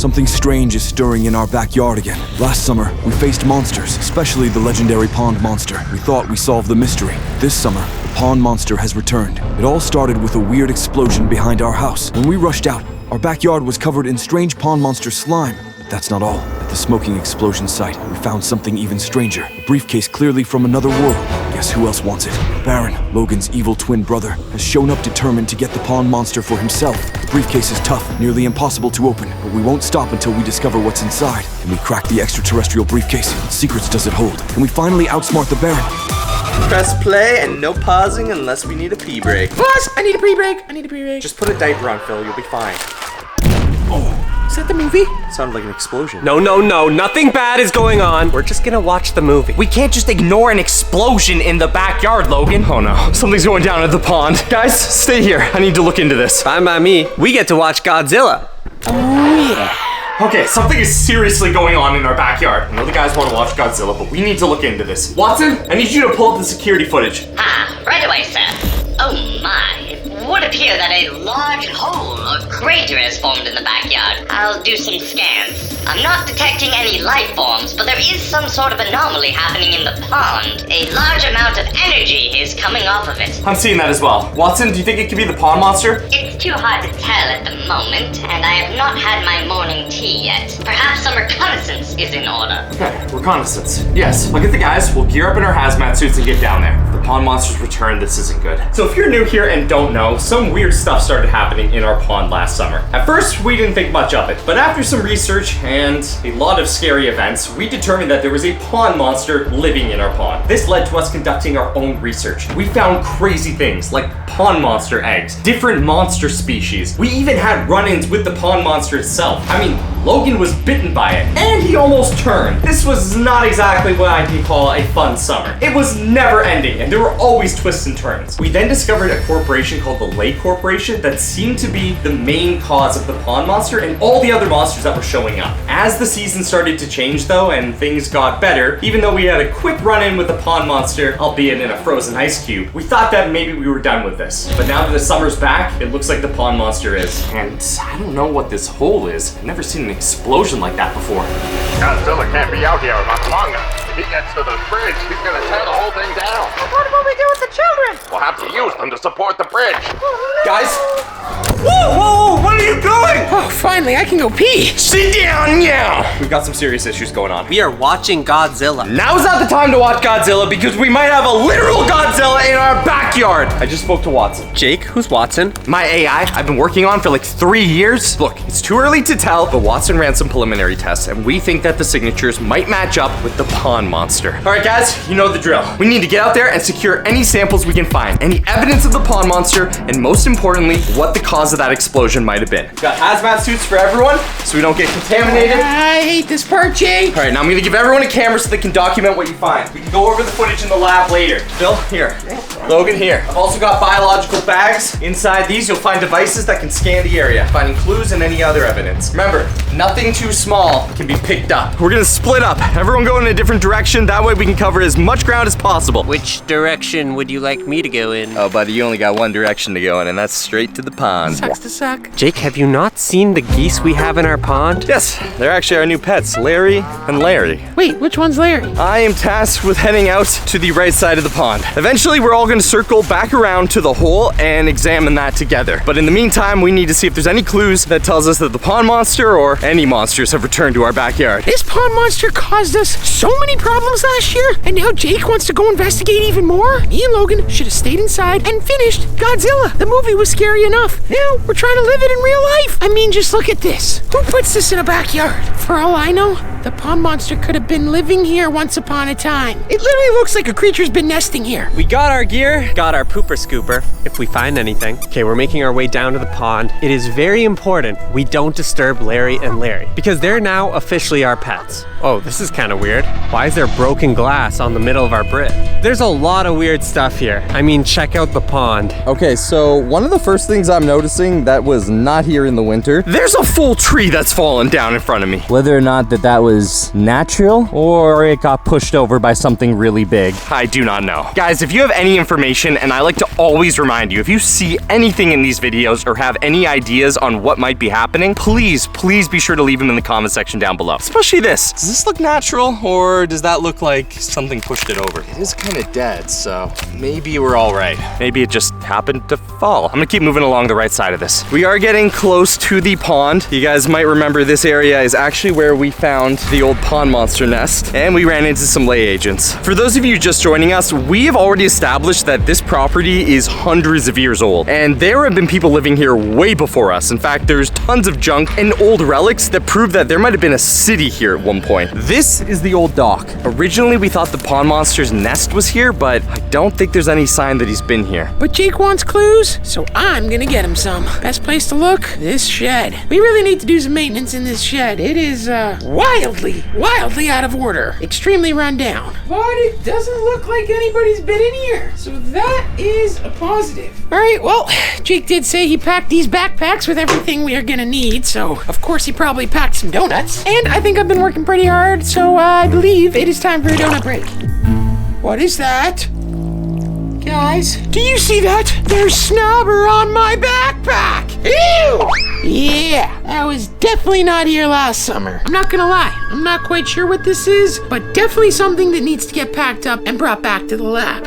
Something strange is stirring in our backyard again. Last summer, we faced monsters, especially the legendary pond monster. We thought we solved the mystery. This summer, the pond monster has returned. It all started with a weird explosion behind our house. When we rushed out, our backyard was covered in strange pond monster slime. But that's not all. At the smoking explosion site, we found something even stranger. A briefcase clearly from another world. Guess who else wants it? Baron, Logan's evil twin brother, has shown up determined to get the pond monster for himself. The briefcase is tough, nearly impossible to open, but we won't stop until we discover what's inside. Can we crack the extraterrestrial briefcase? What secrets does it hold? Can we finally outsmart the Baron? Press play and no pausing unless we need a pee break. Pause! I need a pee break. I need a pee break. Just put a diaper on, Phil. You'll be fine. Is that the movie? Sounded like an explosion. No, nothing bad is going on. We're just gonna watch the movie. We can't just ignore an explosion in the backyard, Logan. Oh no, something's going down at the pond. Guys, stay here. I need to look into this. Fine by me. We get to watch Godzilla. Oh, yeah. Okay, something is seriously going on in our backyard. I know the guys want to watch Godzilla, but we need to look into this. Watson, I need you to pull up the security footage. Right away, sir. Oh my, it would appear that a large hole or crater has formed in the backyard. I'll do some scans. I'm not detecting any life forms, but there is some sort of anomaly happening in the pond. A large amount of energy is coming off of it. I'm seeing that as well. Watson, do you think it could be the pond monster? It's too hard to tell at the moment, and I have not had my morning tea yet. Perhaps some reconnaissance is in order. Okay, reconnaissance. Yes, I'll get the guys, we'll gear up in our hazmat suits and get down there. If the pond monster's return, this isn't good. So if you're new here and don't know, some weird stuff started happening in our pond last summer. At first, we didn't think much of it, but after some research and a lot of scary events, we determined that there was a pond monster living in our pond. This led to us conducting our own research. We found crazy things like pond monster eggs, different monster species. We even had run-ins with the pond monster itself. I mean, Logan was bitten by it, and he almost turned. This was not exactly what I can call a fun summer. It was never ending, and there were always twists and turns. We then discovered a corporation called the Lake Corporation that seemed to be the main cause of the pond monster and all the other monsters that were showing up. As the season started to change though, and things got better, even though we had a quick run-in with the pond monster, albeit in a frozen ice cube, we thought that maybe we were done with this. But now that the summer's back, it looks like the pond monster is. And I don't know what this hole is. I've never seen an explosion like that before. Godzilla can't be out here much longer. If he gets to the bridge, he's gonna tear the whole thing down. What will we do with the children? We'll have to use them to support the bridge. Guys? Whoa, what are you doing? Oh, finally, I can go pee. Sit down now! We've got some serious issues going on. We are watching Godzilla. Now's not the time to watch Godzilla because we might have a literal Godzilla in our backyard. I just spoke to Watson. Jake, who's Watson? My AI I've been working on for like 3 years. Look, it's too early to tell, but Watson ran some preliminary tests and we think that the signatures might match up with the pond monster. All right, guys, you know the drill. We need to get out there and secure any samples we can find, any evidence of the pond monster, and most importantly, what the cause of that explosion might have been. Got hazmat suits for everyone so we don't get contaminated. I hate this part, Jake. All right, now I'm gonna give everyone a camera so they can document what you find. We can go over the footage in the lab later. Phil, here. Logan, here. I've also got biological bags. Inside these, you'll find devices that can scan the area, finding clues and any other evidence. Remember, nothing too small can be picked up. We're gonna split up. Everyone go in a different direction. That way we can cover as much ground as possible. Which direction would you like me to go in? Oh, buddy, you only got one direction to go in, and that's straight to the pond. Sucks to suck. Jake, have you not seen the geese we have in our pond? Yes, they're actually our new pets, Larry and Larry. Wait, which one's Larry? I am tasked with heading out to the right side of the pond. Eventually, we're all gonna circle back around to the hole and examine that together. But in the meantime, we need to see if there's any clues that tells us that the pond monster or any monsters have returned to our backyard. This pond monster caused us so many problems last year, and now Jake wants to go investigate even more? Me and Logan should have stayed inside and finished Godzilla. The movie was scary enough. Now we're trying to live it in real life. I mean, just look at this. Who puts this in a backyard? For all I know, the pond monster could have been living here once upon a time. It literally looks like a creature's been nesting here. We got our gear, got our pooper scooper, if we find anything. Okay, we're making our way down to the pond. It is very important we don't disturb Larry and Larry, because they're now officially our pets. Oh, this is kind of weird. Why is there broken glass on the middle of our bridge? There's a lot of weird stuff here. I mean, check out the pond. Okay, so one of the first things I'm noticing that was not here in the winter. There's a full tree that's fallen down in front of me. Whether or not that was was natural or it got pushed over by something really big. I do not know. Guys, if you have any information, and I like to always remind you, if you see anything in these videos or have any ideas on what might be happening, please be sure to leave them in the comment section down below. Especially this. Does this look natural or does that look like something pushed it over? It is kind of dead, so maybe we're all right. Maybe it just happened to fall. I'm gonna keep moving along the right side of this. We are getting close to the pond. You guys might remember this area is actually where we found the old pond monster nest, and we ran into some lay agents. For those of you just joining us, we have already established that this property is hundreds of years old, and there have been people living here way before us. In fact, there's tons of junk and old relics that prove that there might have been a city here at one point. This is the old dock. Originally, we thought the pond monster's nest was here, but I don't think there's any sign that he's been here. But Jake wants clues, so I'm gonna get him some. Best place to look, this shed. We really need to do some maintenance in this shed. It is wildly out of order. Extremely run down. But it doesn't look like anybody's been in here, so that is a positive. All right, well, Jake did say he packed these backpacks with everything we are gonna need, so of course he probably packed some donuts. And I think I've been working pretty hard, so I believe it is time for a donut break. What is that? Guys, do you see that? There's snobber on my backpack! Ew! Yeah, that was definitely not here last summer. I'm not gonna lie, I'm not quite sure what this is, but definitely something that needs to get packed up and brought back to the lab.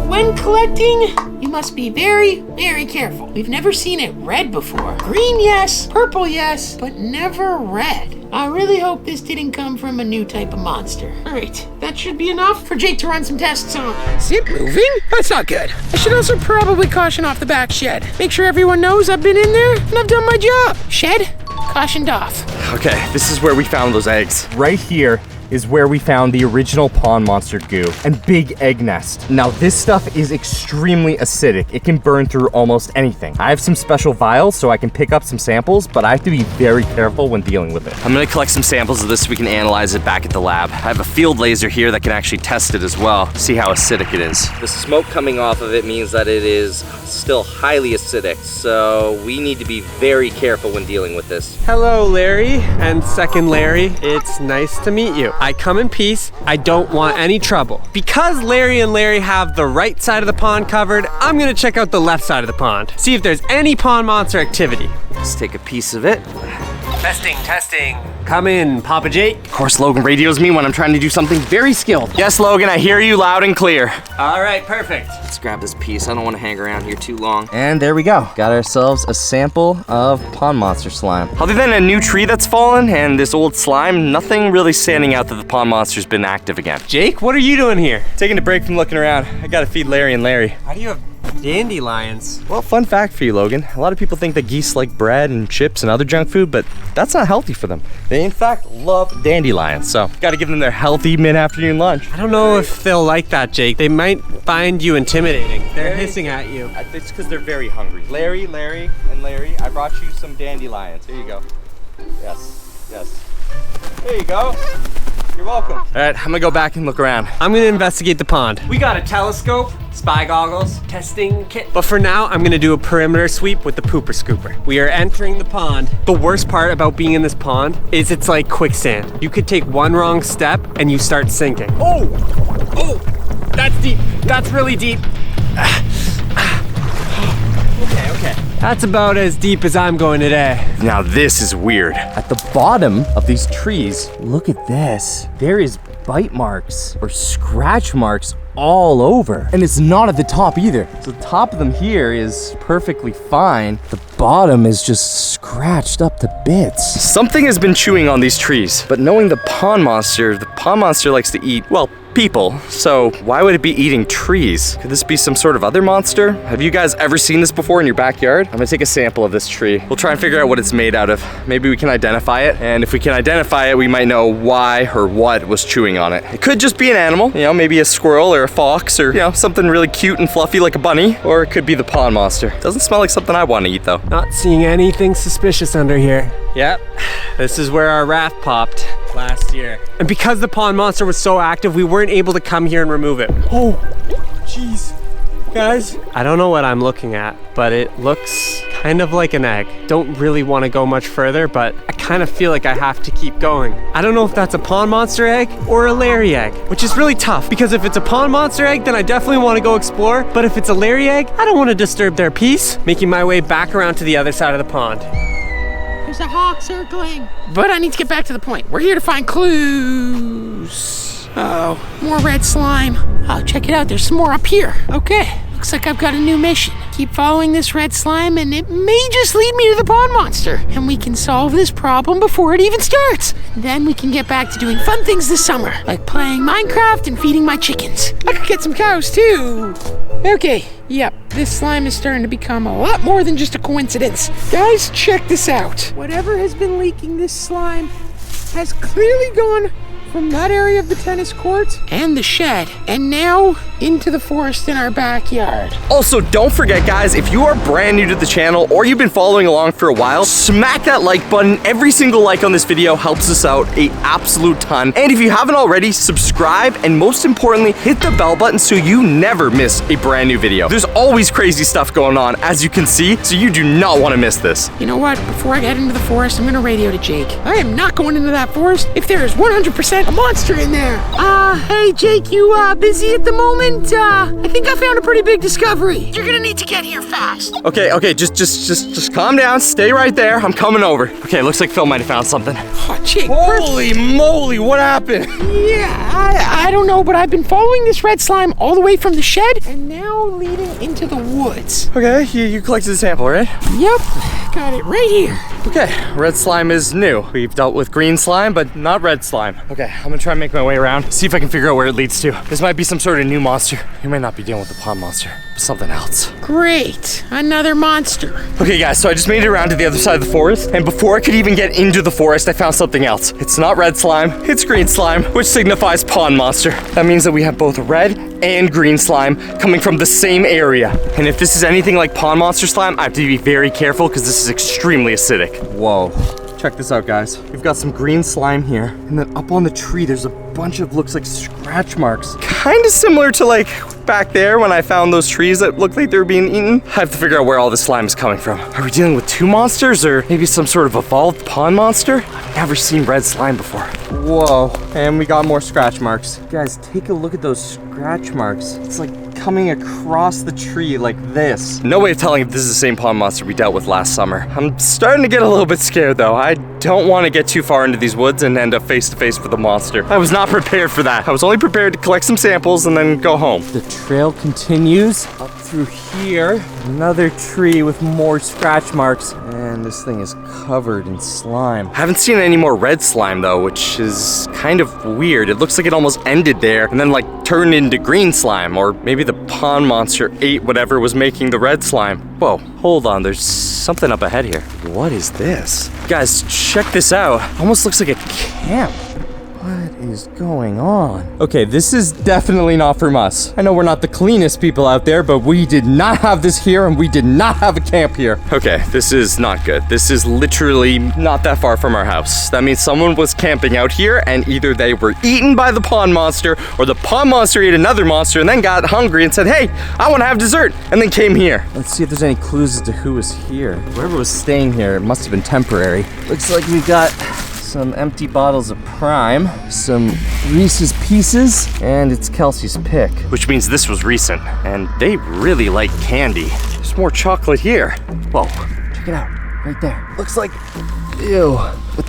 When collecting, you must be very careful. We've never seen it red before. Green, yes. Purple, yes. But never red. I really hope this didn't come from a new type of monster. All right, that should be enough for Jake to run some tests on. Is it moving? That's not good. I should also probably caution off the back shed. Make sure everyone knows I've been in there and I've done my job. Shed, cautioned off. Okay, this is where we found those eggs. Right here is where we found the original pond monster goo and big egg nest. Now this stuff is extremely acidic. It can burn through almost anything. I have some special vials so I can pick up some samples, but I have to be very careful when dealing with it. I'm gonna collect some samples of this so we can analyze it back at the lab. I have a field laser here that can actually test it as well, see how acidic it is. The smoke coming off of it means that it is still highly acidic, so we need to be very careful when dealing with this. Hello, Larry, and second Larry. It's nice to meet you. I come in peace. I don't want any trouble. Because Larry and Larry have the right side of the pond covered, I'm gonna check out the left side of the pond. See if there's any pond monster activity. Let's take a piece of it. Testing. Come in, Papa Jake. Of course, Logan radios me when I'm trying to do something very skilled. Yes, Logan, I hear you loud and clear. All right, perfect. Let's grab this piece. I don't want to hang around here too long. And there we go. Got ourselves a sample of pond monster slime. Other than a new tree that's fallen and this old slime, nothing really standing out that the pond monster's been active again. Jake, what are you doing here? Taking a break from looking around. I gotta feed Larry and Larry. How do you have dandelions? Well, fun fact for you, Logan. A lot of people think that geese like bread and chips and other junk food, but that's not healthy for them. They, in fact, love dandelions, so gotta give them their healthy mid-afternoon lunch. I don't know if they'll like that, Jake. They might find you intimidating. They're hissing at you. It's because they're very hungry. Larry, and Larry, I brought you some dandelions. Here you go. Yes. There you go. You're welcome. All right, I'm gonna go back and look around. I'm gonna investigate the pond. We got a telescope, spy goggles, testing kit. But for now, I'm gonna do a perimeter sweep with the pooper scooper. We are entering the pond. The worst part about being in this pond is it's like quicksand. You could take one wrong step and you start sinking. Oh, that's deep. That's really deep. Okay. That's about as deep as I'm going today. Now this is weird. At the bottom of these trees, look at this. There is bite marks or scratch marks all over. And it's not at the top either. So the top of them here is perfectly fine. The bottom is just scratched up to bits. Something has been chewing on these trees, but knowing the pond monster likes to eat, well, people, so why would it be eating trees? Could this be some sort of other monster? Have you guys ever seen this before in your backyard? I'm gonna take a sample of this tree. We'll try and figure out what it's made out of. Maybe we can identify it, and if we can identify it, we might know why or what was chewing on it. It could just be an animal, you know, maybe a squirrel or a fox or, you know, something really cute and fluffy like a bunny, or it could be the pond monster. Doesn't smell like something I want to eat though. Not seeing anything suspicious under here. Yep, this is where our raft popped last year. And because the pond monster was so active, we weren't able to come here and remove it. Oh, jeez. Guys, I don't know what I'm looking at, but it looks kind of like an egg. Don't really want to go much further, but I kind of feel like I have to keep going. I don't know if that's a pond monster egg or a Larry egg, which is really tough because if it's a pond monster egg, then I definitely want to go explore. But if it's a Larry egg, I don't want to disturb their peace. Making my way back around to the other side of the pond. There's a hawk circling. But I need to get back to the point. We're here to find clues. Oh, more red slime. Oh, check it out. There's some more up here. Okay. Looks like I've got a new mission. Keep following this red slime and it may just lead me to the pond monster. And we can solve this problem before it even starts. Then we can get back to doing fun things this summer, like playing Minecraft and feeding my chickens. I could get some cows too. Okay, yep, this slime is starting to become a lot more than just a coincidence. Guys, check this out. Whatever has been leaking this slime has clearly gone from that area of the tennis court and the shed, and now into the forest in our backyard. Also, don't forget, guys, if you are brand new to the channel or you've been following along for a while, smack that like button. Every single like on this video helps us out an absolute ton. And if you haven't already, subscribe, and most importantly, hit the bell button so you never miss a brand new video. There's always crazy stuff going on, as you can see, so you do not want to miss this. You know what? Before I get into the forest, I'm gonna radio to Jake. I am not going into that forest if there is 100% a monster in there. Hey Jake, you busy at the moment? I think I found a pretty big discovery. You're gonna need to get here fast. Okay, just calm down. Stay right there. I'm coming over. Okay, looks like Phil might have found something. Oh, Jake. Holy moly, what happened? Yeah, I don't know, but I've been following this red slime all the way from the shed and now leading into the woods. Okay, you collected the sample, right? Yep, got it right here. Okay, red slime is new. We've dealt with green slime, but not red slime. Okay, I'm gonna try and make my way around, see if I can figure out where it leads to. This might be some sort of new monster. You might not be dealing with the pond monster, but something else. Great, another monster. Okay guys, so I just made it around to the other side of the forest, and before I could even get into the forest, I found something else. It's not red slime, it's green slime, which signifies pond monster. That means that we have both red and green slime coming from the same area. And if this is anything like pond monster slime, I have to be very careful because this is extremely acidic. Whoa. Check this out, guys. We've got some green slime here, and then up on the tree, there's a bunch of, looks like scratch marks. Kind of similar to like back there when I found those trees that looked like they were being eaten. I have to figure out where all this slime is coming from. Are we dealing with two monsters or maybe some sort of evolved pond monster? I've never seen red slime before. Whoa, and we got more scratch marks. Guys, take a look at those scratch marks. It's like coming across the tree like this. No way of telling if this is the same pond monster we dealt with last summer. I'm starting to get a little bit scared though. I don't want to get too far into these woods and end up face to face with a monster. I was not prepared for that. I was only prepared to collect some samples and then go home. The trail continues up through here. Another tree with more scratch marks, and this thing is covered in slime. I haven't seen any more red slime though, which is kind of weird. It looks like it almost ended there and then like turned into green slime, or maybe the pond monster ate whatever was making the red slime. Whoa, hold on, there's something up ahead here. What is this? Guys, check this out. Almost looks like a camp. What is going on? Okay, this is definitely not from us. I know we're not the cleanest people out there, but we did not have this here and we did not have a camp here. Okay, this is not good. This is literally not that far from our house. That means someone was camping out here and either they were eaten by the pond monster or the pond monster ate another monster and then got hungry and said, hey, I want to have dessert, and then came here. Let's see if there's any clues as to who was here. Whoever was staying here, it must have been temporary. Looks like we got some empty bottles of Prime, some Reese's Pieces, and it's Kelsey's pick. Which means this was recent, and they really like candy. There's more chocolate here. Whoa, check it out, right there. Looks like, ew, but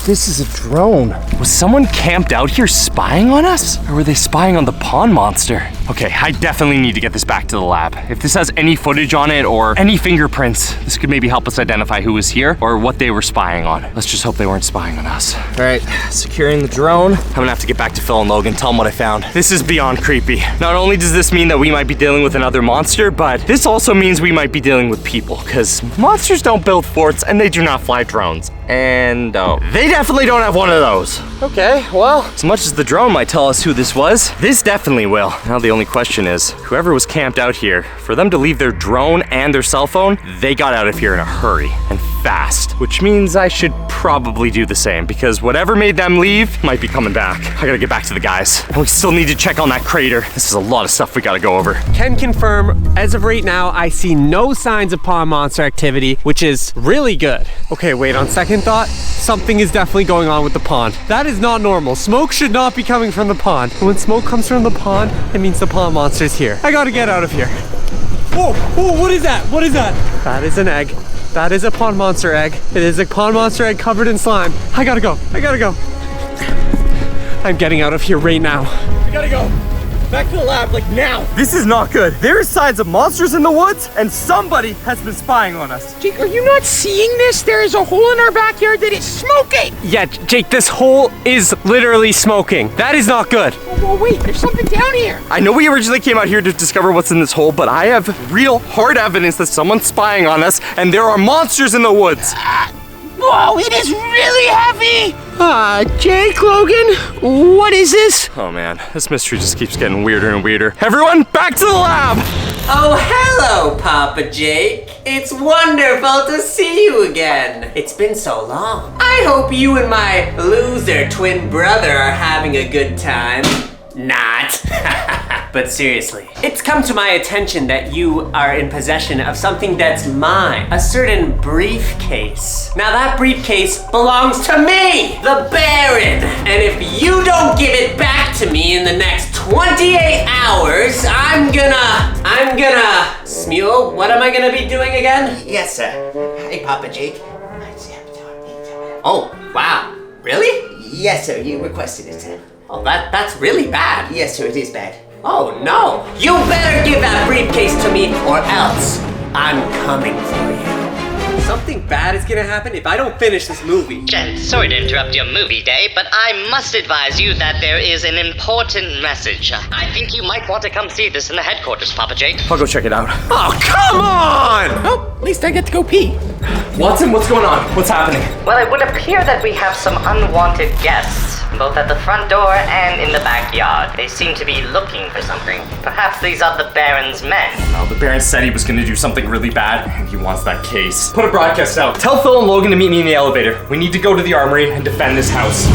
this is a drone. Was someone camped out here spying on us? Or were they spying on the pond monster? Okay, I definitely need to get this back to the lab. If this has any footage on it or any fingerprints, this could maybe help us identify who was here or what they were spying on. Let's just hope they weren't spying on us. All right, securing the drone. I'm gonna have to get back to Phil and Logan, tell them what I found. This is beyond creepy. Not only does this mean that we might be dealing with another monster, but this also means we might be dealing with people, because monsters don't build forts and they do not fly drones. And they definitely don't have one of those. Okay, well, as much as the drone might tell us who this was, this definitely will. Now the only question is, whoever was camped out here, for them to leave their drone and their cell phone, they got out of here in a hurry. And fast, which means I should probably do the same because whatever made them leave might be coming back. I gotta get back to the guys. And we still need to check on that crater. This is a lot of stuff we gotta go over. Can confirm, as of right now, I see no signs of pond monster activity, which is really good. Okay, wait, on second thought, something is definitely going on with the pond. That is not normal. Smoke should not be coming from the pond. And when smoke comes from the pond, it means the pond monster's here. I gotta get out of here. Oh, what is that? What is that? That is an egg. That is a pond monster egg. It is a pond monster egg covered in slime. I gotta go. I'm getting out of here right now. I gotta go. Back to the lab, like now. This is not good. There are signs of monsters in the woods and somebody has been spying on us. Jake, are you not seeing this? There is a hole in our backyard that is smoking. Yeah, Jake, this hole is literally smoking. That is not good. Oh, wait, there's something down here. I know we originally came out here to discover what's in this hole, but I have real hard evidence that someone's spying on us and there are monsters in the woods. Whoa, it is really heavy. Jake, Logan, what is this? Oh man, this mystery just keeps getting weirder and weirder. Everyone, back to the lab! Oh, hello, Papa Jake. It's wonderful to see you again. It's been so long. I hope you and my loser twin brother are having a good time. Not. But seriously, it's come to my attention that you are in possession of something that's mine. A certain briefcase. Now that briefcase belongs to me, the Baron. And if you don't give it back to me in the next 28 hours, I'm gonna... Smule, what am I gonna be doing again? Yes, sir. Hey, Papa Jake. Oh, wow. Really? Yes, sir. You requested it, sir. Oh, that's really bad. Yes, sir. It is bad. Oh, no. You better give that briefcase to me or else I'm coming for you. Something bad is gonna happen if I don't finish this movie. Gents, sorry to interrupt your movie day, but I must advise you that there is an important message. I think you might want to come see this in the headquarters, Papa Jake. I'll go check it out. Oh, come on! Oh, at least I get to go pee. Watson, what's going on? What's happening? Well, it would appear that we have some unwanted guests, both at the front door and in the backyard. They seem to be looking for something. Perhaps these are the Baron's men. Oh, the Baron said he was gonna do something really bad, and he wants that case. Put a broadcast out. Tell Phil and Logan to meet me in the elevator. We need to go to the armory and defend this house.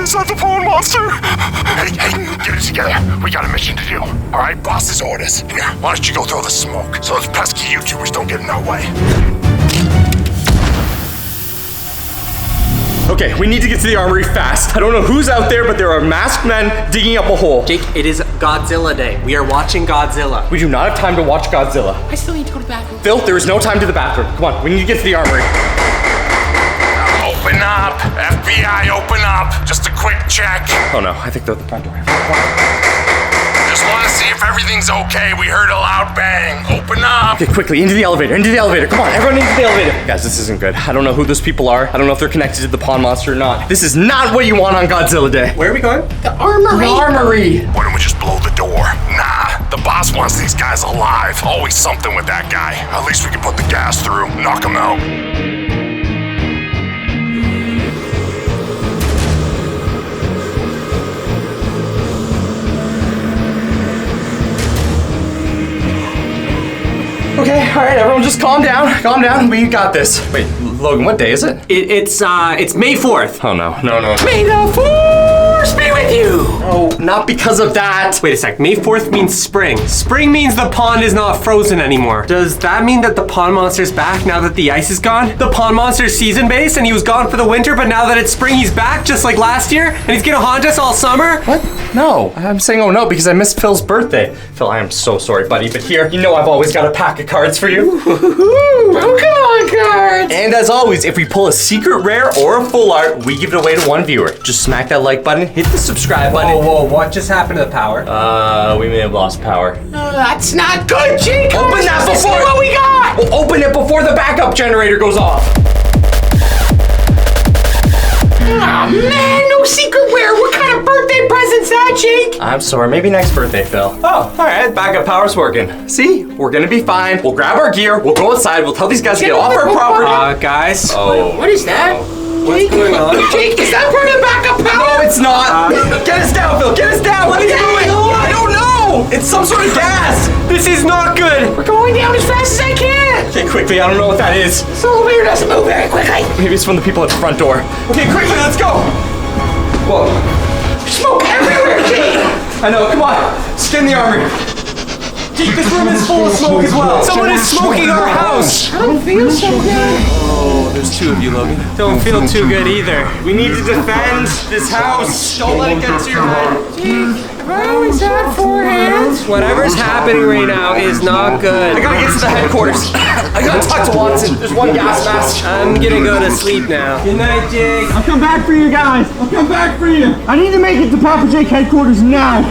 Is that the pond monster? Hey, get it together. We got a mission to do. All right, boss's orders. Here, why don't you go throw the smoke so those pesky YouTubers don't get in our way? Okay, we need to get to the armory fast. I don't know who's out there, but there are masked men digging up a hole. Jake, it is Godzilla Day. We are watching Godzilla. We do not have time to watch Godzilla. I still need to go to the bathroom. Phil, there is no time to the bathroom. Come on, we need to get to the armory. Open up! FBI, open up! Just a quick check. Oh no, I think they're at the front door. Just want to see if everything's okay. We heard a loud bang. Open up! Okay, quickly, into the elevator, Come on, everyone into the elevator. Guys, this isn't good. I don't know who those people are. I don't know if they're connected to the pond monster or not. This is not what you want on Godzilla Day. Where are we going? The armory. The armory. Why don't we just blow the door? Nah, the boss wants these guys alive. Always something with that guy. At least we can put the gas through, knock him out. Okay, all right, everyone just calm down. Calm down, we got this. Wait, Logan, what day is it? It's May 4th. Oh no. May the force be with you. Oh, not because of that. Wait a sec, May 4th means spring. Spring means the pond is not frozen anymore. Does that mean that the pond monster's back now that the ice is gone? The pond monster's season based and he was gone for the winter, but now that it's spring, he's back just like last year? And he's gonna haunt us all summer? What? No, I'm saying oh no because I missed Phil's birthday. Phil, I am so sorry, buddy, but here, you know I've always got a pack of cards for you. Pokemon cards. And as always, if we pull a secret rare or a full art, we give it away to one viewer. Just smack that like button, hit the subscribe button. Whoa, what just happened to the power? We may have lost power. That's not good, Jake. Open that before what we got. We'll open it before the backup generator goes off. Oh man, no secret rare. What kind of birthday present's that, Jake? I'm sorry, maybe next birthday, Phil. Oh, all right, backup power's working. See, we're gonna be fine. We'll grab our gear, we'll go outside, we'll tell these guys to get off our property. Guys. Oh. What is that? What's going on? Jake, is that part of the backup power? No, it's not. Get us down, Phil, get us down. What are you doing? I don't know. No! It's some sort of gas! This is not good. We're going down as fast as I can. Okay, quickly, I don't know what that is. This elevator doesn't move very quickly. Maybe it's from the people at the front door. Okay, quickly, let's go! Whoa. Smoke everywhere, Jake. I know, come on. Just get in the armory. Jake, this room is full of smoke as well. Someone is smoking our house. I don't feel so good. Oh, there's two of you, Logan. Don't feel too good either. We need to defend this house. Don't let it get to your head. Jake, have I always had 4 hands? Whatever's happening right now is not good. I gotta get to the headquarters. I gotta talk to Watson. There's one gas mask. I'm gonna go to sleep now. Good night, Jake. I'll come back for you guys. I'll come back for you. I need to make it to Papa Jake headquarters now.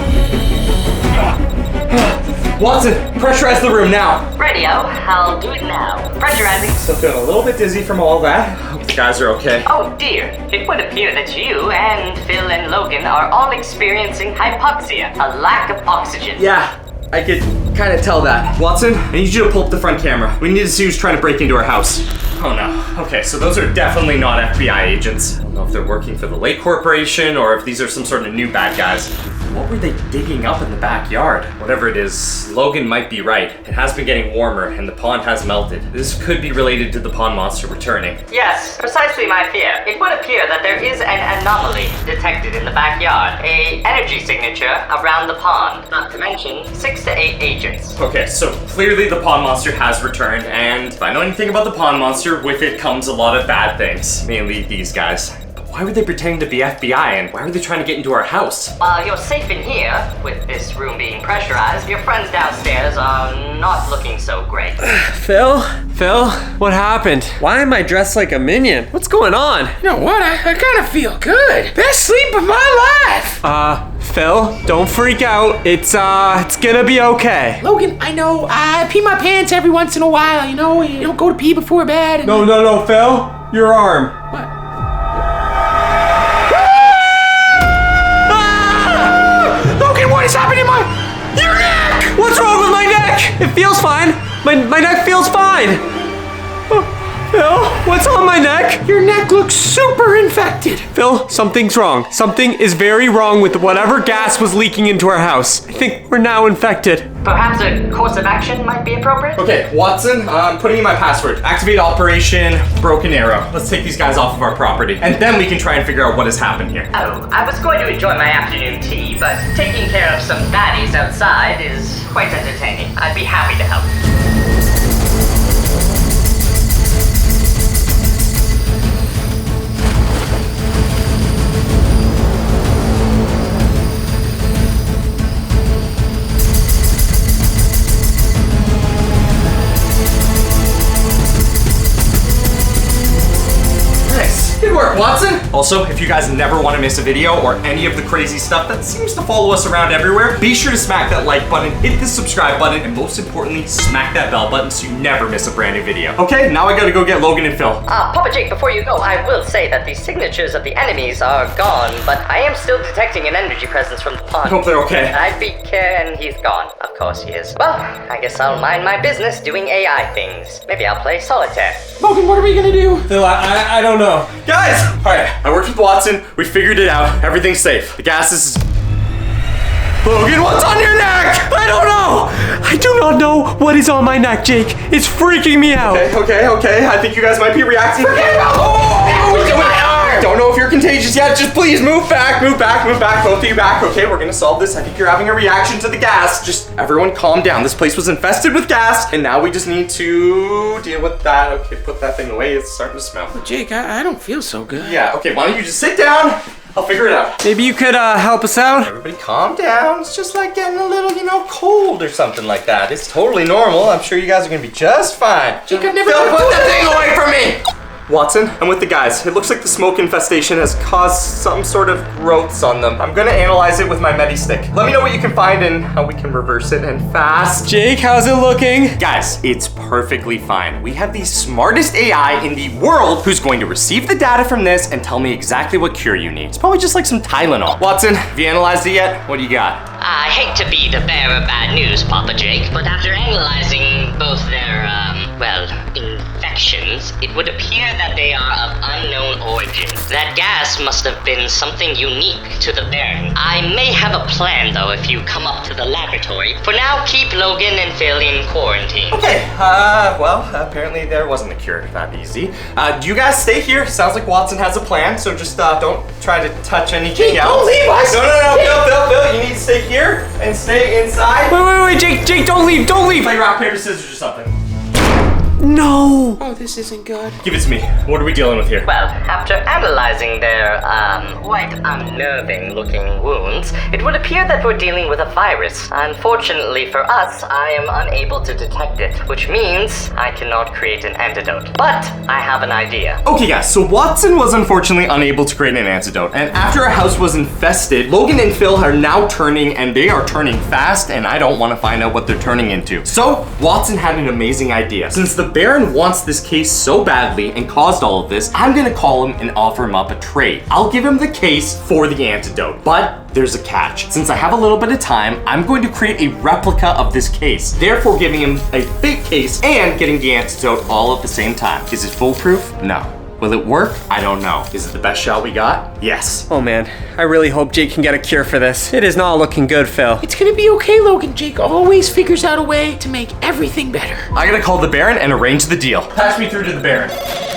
Watson, pressurize the room now. Radio, I'll do it now. Pressurizing. Still feeling a little bit dizzy from all that. Hope the guys are okay. Oh dear, it would appear that you and Phil and Logan are all experiencing hypoxia, a lack of oxygen. Yeah, I could kind of tell that. Watson, I need you to pull up the front camera. We need to see who's trying to break into our house. Oh no. Okay, so those are definitely not FBI agents. I don't know if they're working for the Lake Corporation or if these are some sort of new bad guys. What were they digging up in the backyard? Whatever it is, Logan might be right. It has been getting warmer and the pond has melted. This could be related to the pond monster returning. Yes, precisely my fear. It would appear that there is an anomaly detected in the backyard. A energy signature around the pond. Not to mention 6 to 8 agents. Okay, so clearly the pond monster has returned, and if I know anything about the pond monster, with it comes a lot of bad things. Mainly these guys. Why were they pretending to be FBI and why were they trying to get into our house? While you're safe in here, with this room being pressurized, your friends downstairs are not looking so great. Phil, what happened? Why am I dressed like a minion? What's going on? You know what? I kind of feel good. Best sleep of my life. Phil, don't freak out. It's gonna be okay. Logan, I know I pee my pants every once in a while, you know? You don't go to pee before bed. No, Phil. Your arm. What? What is happening to your neck? What's wrong with my neck? It feels fine. My neck feels fine. Phil, what's on my neck? Your neck looks super infected. Phil, something's wrong. Something is very wrong with whatever gas was leaking into our house. I think we're now infected. Perhaps a course of action might be appropriate? Okay, Watson, I'm putting in my password. Activate Operation Broken Arrow. Let's take these guys off of our property, and then we can try and figure out what has happened here. Oh, I was going to enjoy my afternoon tea, but taking care of some baddies outside is quite entertaining. I'd be happy to help. Good work, Watson! Also, if you guys never want to miss a video or any of the crazy stuff that seems to follow us around everywhere, be sure to smack that like button, hit the subscribe button, and most importantly, smack that bell button so you never miss a brand new video. Okay, now I gotta go get Logan and Phil. Papa Jake, before you go, I will say that the signatures of the enemies are gone, but I am still detecting an energy presence from the pond. I hope they're okay. and he's gone. Of course he is. Well, I guess I'll mind my business doing AI things. Maybe I'll play solitaire. Logan, what are we gonna do? Phil, I don't know. Guys! Alright, I worked with Watson, we figured it out, everything's safe. The gas is... Logan, what's on your neck? I don't know! I do not know what is on my neck, Jake. It's freaking me out. Okay. I think you guys might be reacting. Forget about Don't know if you're contagious yet. Just please move back. Both of you back. Okay, we're gonna solve this. I think you're having a reaction to the gas. Just everyone calm down. This place was infested with gas, and now we just need to deal with that. Okay, put that thing away. It's starting to smell. Jake, I don't feel so good. Yeah, okay, why don't you just sit down? I'll figure it out. Maybe you could help us out? Everybody calm down. It's just like getting a little, cold or something like that. It's totally normal. I'm sure you guys are gonna be just fine. Jake, I've never... Don't put that thing away from me! Watson, I'm with the guys. It looks like the smoke infestation has caused some sort of growths on them. I'm gonna analyze it with my Medi-Stick. Let me know what you can find and how we can reverse it, and fast. Jake, how's it looking? Guys, it's perfectly fine. We have the smartest AI in the world who's going to receive the data from this and tell me exactly what cure you need. It's probably just like some Tylenol. Watson, have you analyzed it yet? What do you got? I hate to be the bearer of bad news, Papa Jake, but after analyzing both their, infections, it would appear that they are of unknown unknown origin. That gas must have been something unique to the Baron. I may have a plan, though, if you come up to the laboratory. For now, keep Logan and Phil in quarantine. Okay, well, apparently there wasn't a cure that easy. Do you guys stay here? Sounds like Watson has a plan, so just don't try to touch anything else. Don't leave us! No, Phil, you need to stay here and stay inside. Wait, Jake, don't leave. Play rock, paper, scissors or something. No. Oh, this isn't good. Give it to me. What are we dealing with here? Well, after analyzing their, quite unnerving looking wounds, it would appear that we're dealing with a virus. Unfortunately for us, I am unable to detect it, which means I cannot create an antidote. But I have an idea. Okay guys, so Watson was unfortunately unable to create an antidote, and after our house was infested, Logan and Phil are now turning, and they are turning fast, and I don't want to find out what they're turning into. So, Watson had an amazing idea. Since the Baron wants this case so badly and caused all of this, I'm gonna call him and offer him up a trade. I'll give him the case for the antidote, but there's a catch. Since I have a little bit of time, I'm going to create a replica of this case, therefore giving him a fake case and getting the antidote all at the same time. Is it foolproof? No. Will it work? I don't know. Is it the best shot we got? Yes. Oh man, I really hope Jake can get a cure for this. It is not looking good, Phil. It's gonna be okay, Logan. Jake always figures out a way to make everything better. I gotta call the Baron and arrange the deal. Pass me through to the Baron.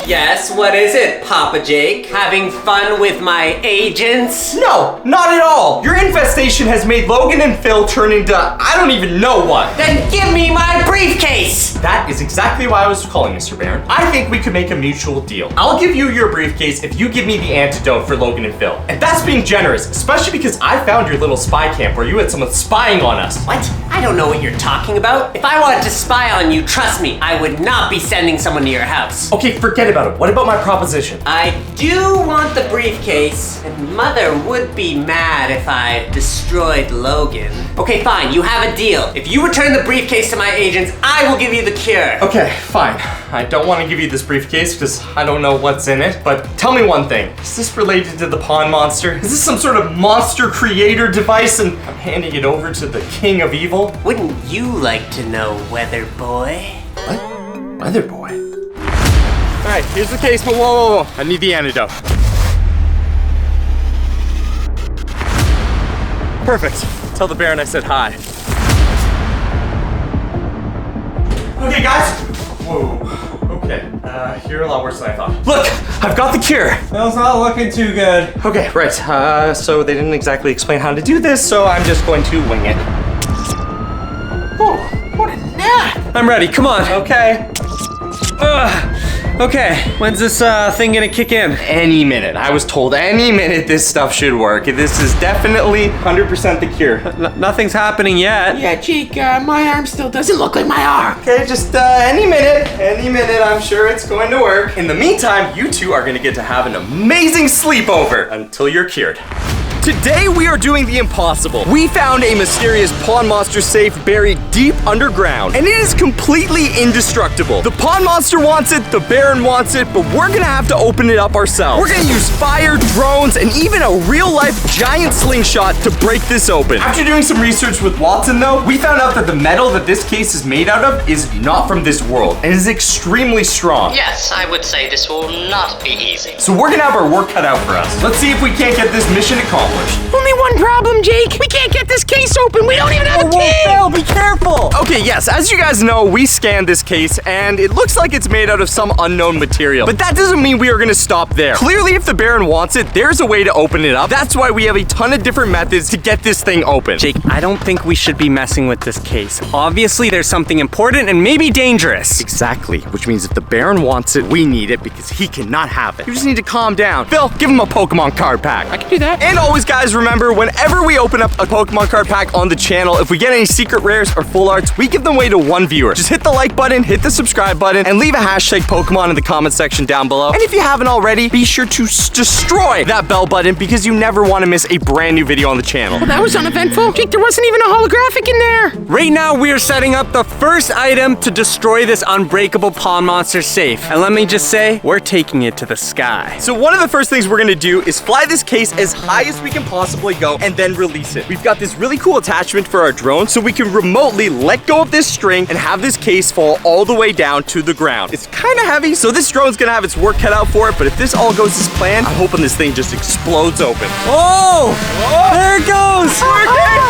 Yes, what is it, Papa Jake? Having fun with my agents? No, not at all. Your infestation has made Logan and Phil turn into I don't even know what. Then give me my briefcase! That is exactly why I was calling, Mr. Baron. I think we could make a mutual deal. I'll give you your briefcase if you give me the antidote for Logan and Phil. And that's being generous, especially because I found your little spy camp where you had someone spying on us. What? I don't know what you're talking about. If I wanted to spy on you, trust me, I would not be sending someone to your house. Okay, forget about it. What about my proposition? I do want the briefcase, and Mother would be mad if I destroyed Logan. Okay, fine, you have a deal. If you return the briefcase to my agents, I will give you the cure. Okay, fine. I don't want to give you this briefcase because I don't know what's in it, but tell me one thing. Is this related to the pond monster? Is this some sort of monster creator device and I'm handing it over to the king of evil? Wouldn't you like to know, Weather Boy? What? Weather Boy? Alright, here's the case, but whoa. I need the antidote. Perfect. Tell the Baron I said hi. Okay, guys. Whoa. Okay. You're a lot worse than I thought. Look! I've got the cure! Well, it's not looking too good. Okay, right. So they didn't exactly explain how to do this, so I'm just going to wing it. Oh, what a nap! I'm ready, come on. Okay. Okay, when's this thing gonna kick in? Any minute. I was told any minute this stuff should work. This is definitely 100% the cure. Nothing's happening yet. Yeah, Jake, my arm still doesn't look like my arm. Okay, just any minute, I'm sure it's going to work. In the meantime, you two are gonna get to have an amazing sleepover until you're cured. Today we are doing the impossible. We found a mysterious pond monster safe buried deep underground, and it is completely indestructible. The pond monster wants it, the Baron wants it, but we're gonna have to open it up ourselves. We're gonna use fire, drones, and even a real-life giant slingshot to break this open. After doing some research with Watson though, we found out that the metal that this case is made out of is not from this world, and is extremely strong. Yes, I would say this will not be easy. So we're gonna have our work cut out for us. Let's see if we can't get this mission accomplished. Only one problem, Jake. We can't get this case open. We don't even have a key. Phil, be careful. Okay, yes, as you guys know, we scanned this case, and it looks like it's made out of some unknown material. But that doesn't mean we are gonna stop there. Clearly, if the Baron wants it, there's a way to open it up. That's why we have a ton of different methods to get this thing open. Jake, I don't think we should be messing with this case. Obviously, there's something important and maybe dangerous. Exactly, which means if the Baron wants it, we need it because he cannot have it. You just need to calm down. Phil, give him a Pokemon card pack. I can do that. And always, guys, remember, whenever we open up a Pokemon card pack on the channel, if we get any secret rares or full arts, we give them away to one viewer. Just hit the like button, hit the subscribe button, and leave a hashtag Pokemon in the comment section down below. And if you haven't already, be sure to destroy that bell button because you never want to miss a brand new video on the channel. Well, that was uneventful. Jake, there wasn't even a holographic in there. Right now, we are setting up the first item to destroy this unbreakable pond monster safe. And let me just say, we're taking it to the sky. So one of the first things we're gonna do is fly this case as high as we can possibly go and then release it. We've got this really cool attachment for our drone so we can remotely let go of this string and have this case fall all the way down to the ground. It's kind of heavy, so this drone's gonna have its work cut out for it, but if this all goes as planned, I'm hoping this thing just explodes open. Oh! There it goes!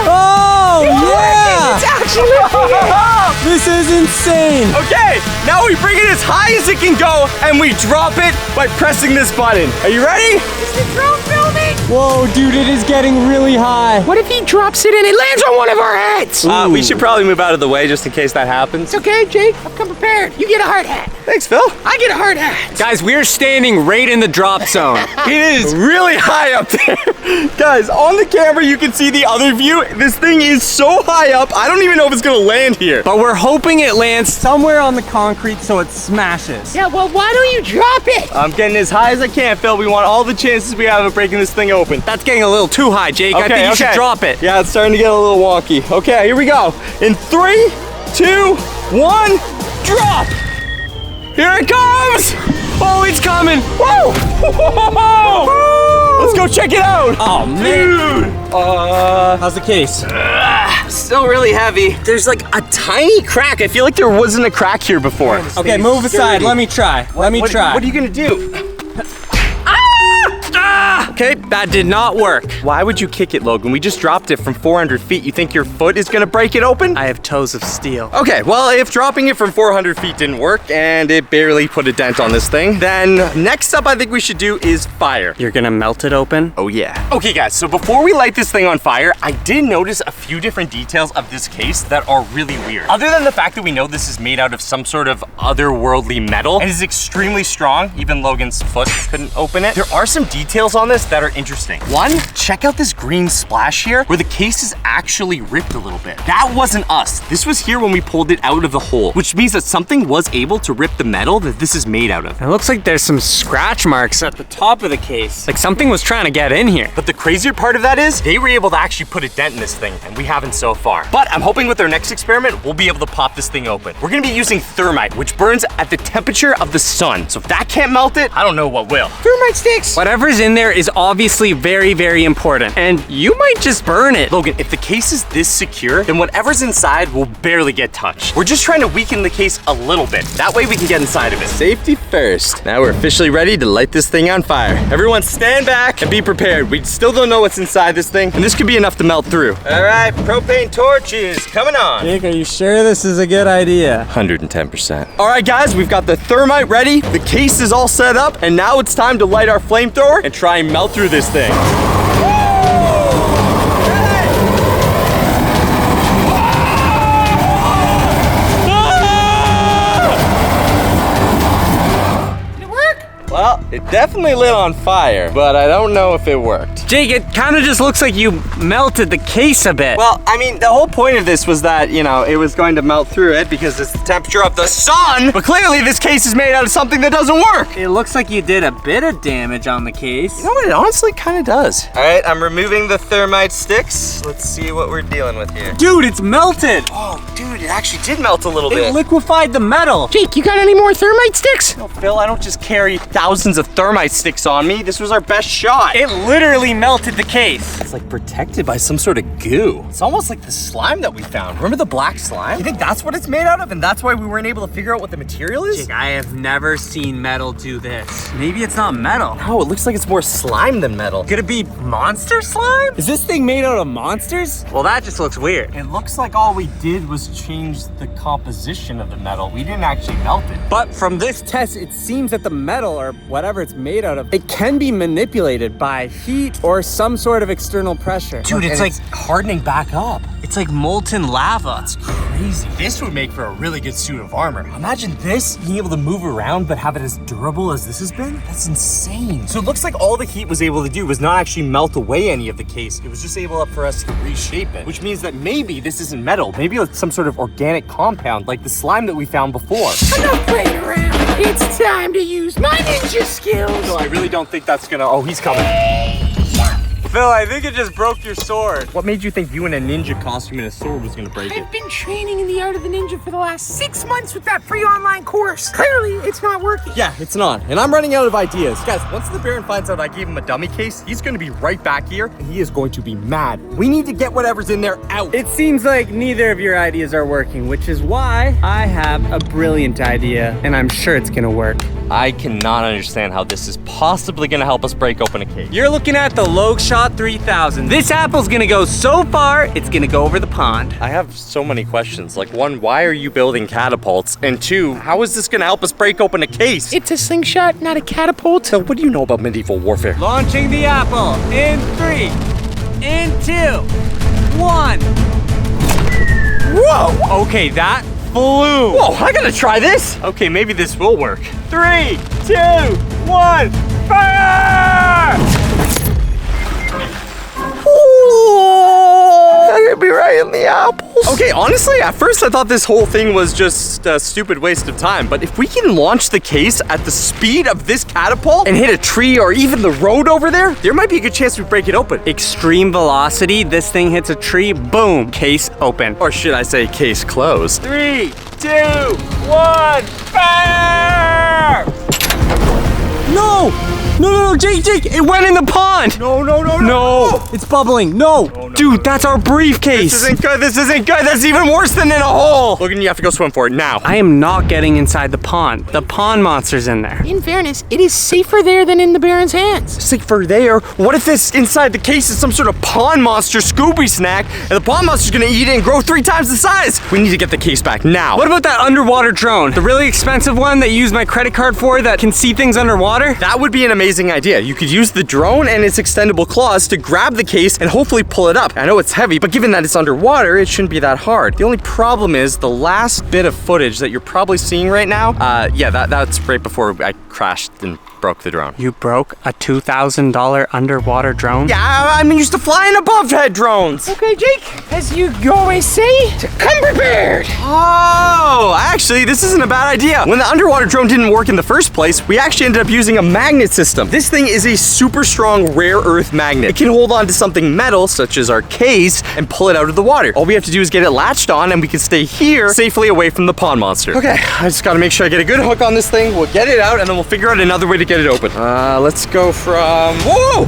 Oh, yeah! It's actually lifting it! This is insane! Okay, now we bring it as high as it can go and we drop it by pressing this button. Are you ready? Is the drone filming? Whoa, dude, it is getting really high. What if he drops it and it lands on one of our heads? We should probably move out of the way just in case that happens. It's okay, Jake. I've come prepared. You get a hard hat. Thanks, Phil. I get a hard hat. Guys, we're standing right in the drop zone. It is really high up there. Guys, on the camera, you can see the other view. This thing is so high up, I don't even know if it's gonna land here. But we're hoping it lands somewhere on the concrete so it smashes. Yeah, well, why don't you drop it? I'm getting as high as I can, Phil. We want all the chances we have of breaking this thing open. That's getting a little too high, Jake. I think you should drop it. Yeah, it's starting to get a little wonky. Okay, here we go. In 3, 2, 1, drop! Here it comes! Oh, it's coming! Whoa! Let's go check it out! Oh, man. Dude! How's the case? Still really heavy. There's like a tiny crack. I feel like there wasn't a crack here before. Okay, move aside. Let me try. Let me try. What are you gonna do? Okay, that did not work. Why would you kick it, Logan? We just dropped it from 400 feet. You think your foot is gonna break it open? I have toes of steel. Okay, well, if dropping it from 400 feet didn't work and it barely put a dent on this thing, then next up I think we should do is fire. You're gonna melt it open? Oh yeah. Okay guys, so before we light this thing on fire, I did notice a few different details of this case that are really weird. Other than the fact that we know this is made out of some sort of otherworldly metal and is extremely strong, even Logan's foot couldn't open it, there are some details on this that are interesting. One, check out this green splash here where the case is actually ripped a little bit. That wasn't us. This was here when we pulled it out of the hole, which means that something was able to rip the metal that this is made out of. It looks like there's some scratch marks at the top of the case. Like something was trying to get in here. But the crazier part of that is they were able to actually put a dent in this thing and we haven't so far. But I'm hoping with our next experiment, we'll be able to pop this thing open. We're gonna be using thermite, which burns at the temperature of the sun. So if that can't melt it, I don't know what will. Thermite sticks. Whatever's in there is obviously very, very important. And you might just burn it. Logan, if the case is this secure, then whatever's inside will barely get touched. We're just trying to weaken the case a little bit. That way we can get inside of it. Safety first. Now we're officially ready to light this thing on fire. Everyone stand back and be prepared. We still don't know what's inside this thing, and this could be enough to melt through. All right, propane torches coming on. Jake, are you sure this is a good idea? 110%. All right, guys, we've got the thermite ready. The case is all set up, and now it's time to light our flamethrower and try and melt through this thing. Well, it definitely lit on fire, but I don't know if it worked. Jake, it kind of just looks like you melted the case a bit. Well, I mean, the whole point of this was that, you know, it was going to melt through it because it's the temperature of the sun, but clearly this case is made out of something that doesn't work. It looks like you did a bit of damage on the case. You know what, it honestly kind of does. All right, I'm removing the thermite sticks. Let's see what we're dealing with here. Dude, it's melted. Oh, dude, it actually did melt a little bit. It liquefied the metal. Jake, you got any more thermite sticks? No, Phil, I don't just carry thousands of thermite sticks on me. This was our best shot. It literally melted the case. It's like protected by some sort of goo. It's almost like the slime that we found. Remember the black slime? You think that's what it's made out of and that's why we weren't able to figure out what the material is? Jake, I have never seen metal do this. Maybe it's not metal. No, it looks like it's more slime than metal. Could it be monster slime? Is this thing made out of monsters? Well, that just looks weird. It looks like all we did was change the composition of the metal. We didn't actually melt it. But from this test, it seems that the metal or whatever it's made out of, it can be manipulated by heat or some sort of external pressure. Dude, it's like hardening back up. It's like molten lava. It's crazy. This would make for a really good suit of armor. Imagine this, being able to move around but have it as durable as this has been. That's insane. So it looks like all the heat was able to do was not actually melt away any of the case. It was just able for us to reshape it, which means that maybe this isn't metal. Maybe it's some sort of organic compound like the slime that we found before. Enough playing around. It's time to use my ninja skills. No, I really don't think that's gonna... Oh, he's coming. Phil, I think it just broke your sword. What made you think you in a ninja costume and a sword was gonna break it? I've been training in the art of the ninja for the last 6 months with that free online course. Clearly, it's not working. Yeah, it's not. And I'm running out of ideas. Guys, once the Baron finds out I gave him a dummy case, he's gonna be right back here and he is going to be mad. We need to get whatever's in there out. It seems like neither of your ideas are working, which is why I have a brilliant idea, and I'm sure it's gonna work. I cannot understand how this is possibly gonna help us break open a case. You're looking at the Logshot 3000. This apple's gonna go so far, it's gonna go over the pond. I have so many questions. Like, one, why are you building catapults? And two, how is this gonna help us break open a case? It's a slingshot, not a catapult. So what do you know about medieval warfare? Launching the apple in 3, in 2, 1. Whoa! Okay, that flew. Whoa, I gotta try this. Okay, maybe this will work. 3, 2, 1, fire! I'm gonna be right in the apples. Okay, honestly, at first I thought this whole thing was just a stupid waste of time, but if we can launch the case at the speed of this catapult and hit a tree or even the road over there might be a good chance we break it open. Extreme velocity, this thing hits a tree, boom, case open. Or should I say case closed? 3, 2, 1, fire! No! No, Jake, it went in the pond! No, it's bubbling, no! Dude, that's our briefcase! This isn't good, that's even worse than in a hole! Logan, you have to go swim for it now. I am not getting inside the pond. The pond monster's in there. In fairness, it is safer there than in the Baron's hands. Safer there? What if this inside the case is some sort of pond monster Scooby snack, and the pond monster's gonna eat it and grow 3 times the size? We need to get the case back now. What about that underwater drone? The really expensive one that you use my credit card for that can see things underwater? That would be an amazing idea. You could use the drone and its extendable claws to grab the case and hopefully pull it up. I know it's heavy, but given that it's underwater, it shouldn't be that hard. The only problem is the last bit of footage that you're probably seeing right now. Yeah, that's right before I crashed and broke the drone. You broke a $2,000 underwater drone? Yeah, I'm used to flying above head drones. Okay, Jake, as you always say, to come prepared. Oh, actually, this isn't a bad idea. When the underwater drone didn't work in the first place, we actually ended up using a magnet system. This thing is a super strong rare earth magnet. It can hold on to something metal, such as our case, and pull it out of the water. All we have to do is get it latched on, and we can stay here safely away from the pond monster. Okay, I just gotta make sure I get a good hook on this thing. We'll get it out, and then we'll figure out another way to get it open. Let's go from... Whoa!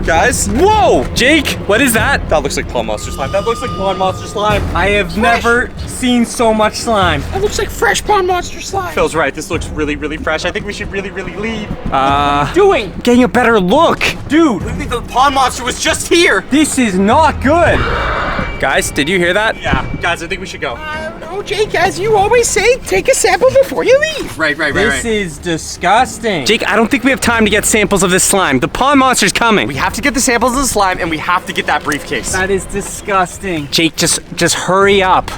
Guys, whoa! Jake, what is that? That looks like pond monster slime. That looks like pond monster slime. I have never seen so much slime. That looks like fresh pond monster slime. Phil's right. This looks really, really fresh. I think we should really, really leave. Doing? Getting a better look. Dude, The pond monster was just here. this is not good. Guys, did you hear that? Yeah, guys, I think we should go. No, Jake, as you always say, take a sample before you leave. Right. This is disgusting. Jake, I don't think we have time to get samples of this slime. The pond monster's coming. We have to get the samples of the slime, and we have to get that briefcase. That is disgusting. Jake, just hurry up.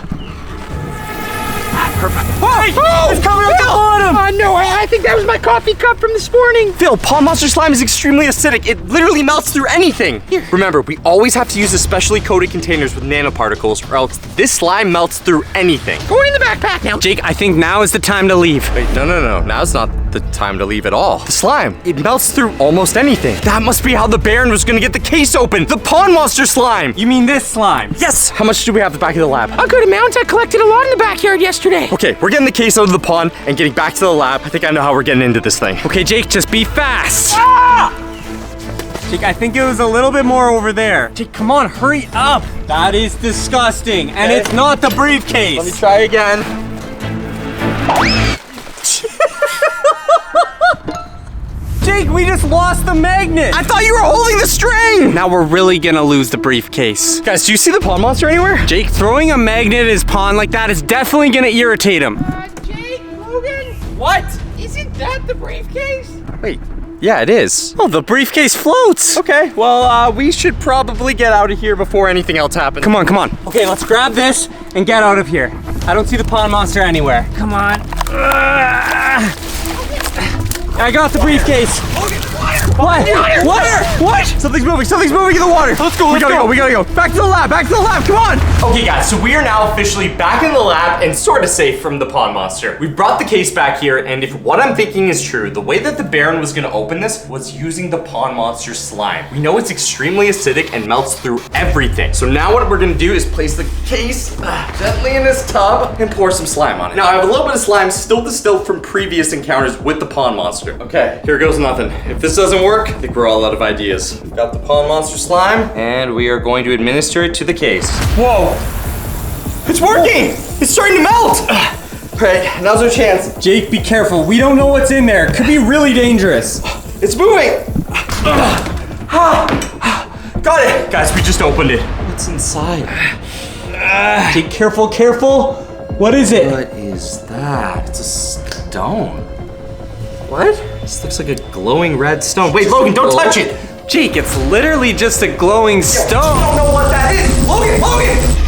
It's coming out the bottom! No, I think that was my coffee cup from this morning. Phil, pond monster slime is extremely acidic. It literally melts through anything. Here. Remember, we always have to use especially coated containers with nanoparticles, or else this slime melts through anything. Going in the backpack now. Jake, I think now is the time to leave. Wait, no. Now's not the time to leave at all. The slime, it melts through almost anything. That must be how the Baron was gonna get the case open. The pond monster slime. You mean this slime? Yes. How much do we have at the back of the lab? A good amount. I collected a lot in the backyard yesterday. Okay, we're getting the case out of the pond and getting back to the lab. I think I know how we're getting into this thing. Okay, Jake, just be fast. Jake, I think it was a little bit more over there. Jake, come on, hurry up. That is disgusting, and it's not the briefcase. Let me try again. Jake, we just lost the magnet. I thought you were holding the string. Now we're really gonna lose the briefcase. Guys, do you see the pond monster anywhere? Jake, throwing a magnet at his pond like that is definitely gonna irritate him. Jake, Logan. What? Isn't that the briefcase? Wait. Yeah, it is. Oh, the briefcase floats. Okay, well, we should probably get out of here before anything else happens. Come on. Okay, let's grab this and get out of here. I don't see the pond monster anywhere. Come on. I got the briefcase. What? Something's moving in the water. Let's go. We gotta go. Back to the lab, come on. Okay guys, so we are now officially back in the lab and sort of safe from the pond monster. We brought the case back here, and if what I'm thinking is true, the way that the Baron was gonna open this was using the pond monster slime. We know it's extremely acidic and melts through everything. So now what we're gonna do is place the case gently in this tub and pour some slime on it. Now I have a little bit of slime still distilled from previous encounters with the pond monster. Okay, here goes nothing. If this doesn't work, I think we're all out of ideas. We've got the pond monster slime, and we are going to administer it to the case. Whoa! It's working! It's starting to melt! Alright, now's our chance. Jake, be careful. We don't know what's in there. It could be really dangerous. It's moving! Got it! Guys, we just opened it. What's inside? Jake, careful, careful. What is it? What is that? It's a stone. What? This looks like a glowing red stone. Wait, Logan, don't touch it! Jake, it's literally just a glowing stone. I don't know what that is! Logan!